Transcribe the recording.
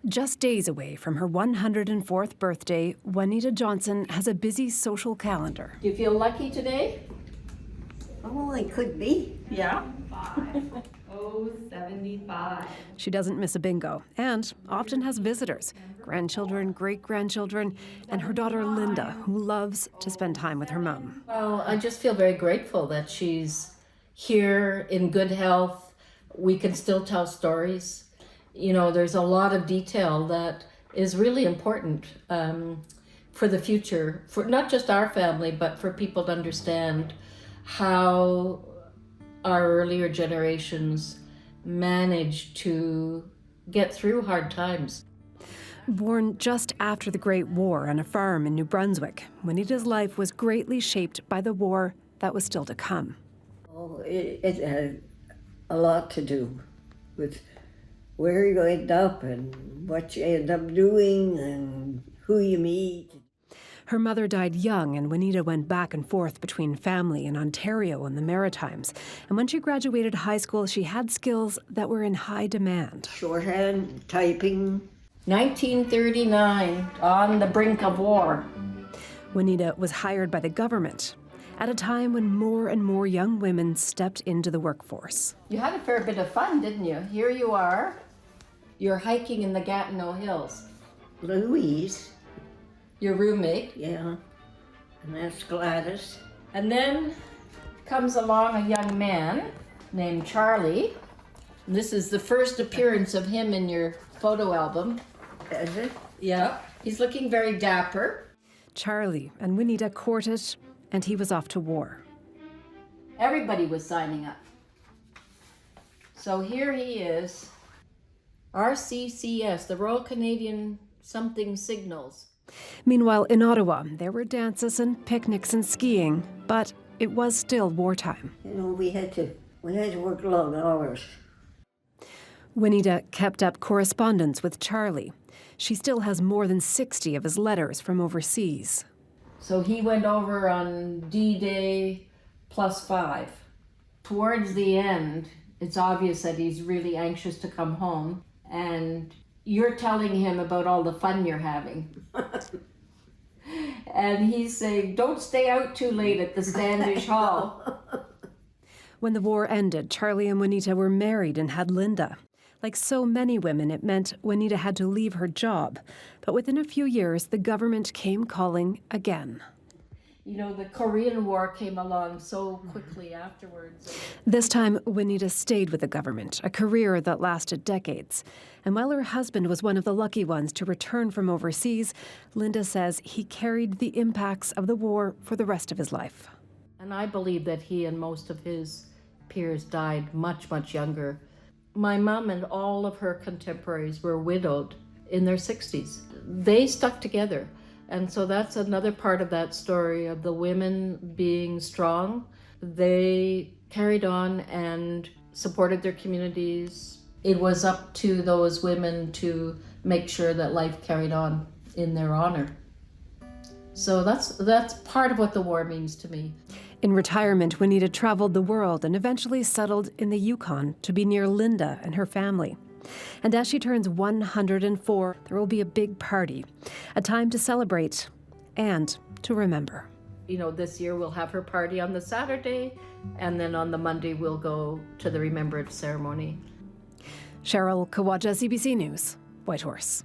Just days away from her 104th birthday, Wanita Johnson has a busy social calendar. Do you feel lucky today? Oh, I could be. Yeah. 75. She doesn't miss a bingo and often has visitors, grandchildren, great-grandchildren, and her daughter Linda, who loves to spend time with her mum. Well, I just feel very grateful that she's here in good health. We can still tell stories. You know, there's a lot of detail that is really important for the future, for not just our family, but for people to understand how our earlier generations managed to get through hard times. Born just after the Great War on a farm in New Brunswick, Wanita's life was greatly shaped by the war that was still to come. Oh, it had a lot to do with where you end up and what you end up doing and who you meet. Her mother died young, and Wanita went back and forth between family in Ontario and the Maritimes. And when she graduated high school, she had skills that were in high demand. Shorthand, typing. 1939, on the brink of war. Wanita was hired by the government at a time when more and more young women stepped into the workforce. You had a fair bit of fun, didn't you? Here you are. You're hiking in the Gatineau Hills. Louise. Your roommate. Yeah, and that's Gladys. And then comes along a young man named Charlie. This is the first appearance of him in your photo album. Is it? Yeah. He's looking very dapper. Charlie and Wanita courted, and he was off to war. Everybody was signing up. So here he is. RCCS, the Royal Canadian Something Signals. Meanwhile, in Ottawa, there were dances and picnics and skiing, but it was still wartime. You know, we had to work long hours. Wanita kept up correspondence with Charlie. She still has more than 60 of his letters from overseas. So he went over on D-Day +5. Towards the end, it's obvious that he's really anxious to come home, and you're telling him about all the fun you're having. And he's saying, don't stay out too late at the Standish Hall. When the war ended, Charlie and Wanita were married and had Linda. Like so many women, it meant Wanita had to leave her job. But within a few years, the government came calling again. You know, the Korean War came along so quickly afterwards. This time, Wanita stayed with the government, a career that lasted decades. And while her husband was one of the lucky ones to return from overseas, Linda says he carried the impacts of the war for the rest of his life. And I believe that he and most of his peers died much, much younger. My mom and all of her contemporaries were widowed in their 60s. They stuck together. And so that's another part of that story of the women being strong. They carried on and supported their communities. It was up to those women to make sure that life carried on in their honor. So that's part of what the war means to me. In retirement, Wanita traveled the world and eventually settled in the Yukon to be near Linda and her family. And as she turns 104, there will be a big party, a time to celebrate and to remember. You know, this year we'll have her party on the Saturday, and then on the Monday we'll go to the remembrance ceremony. Cheryl Kawaja, CBC News, Whitehorse.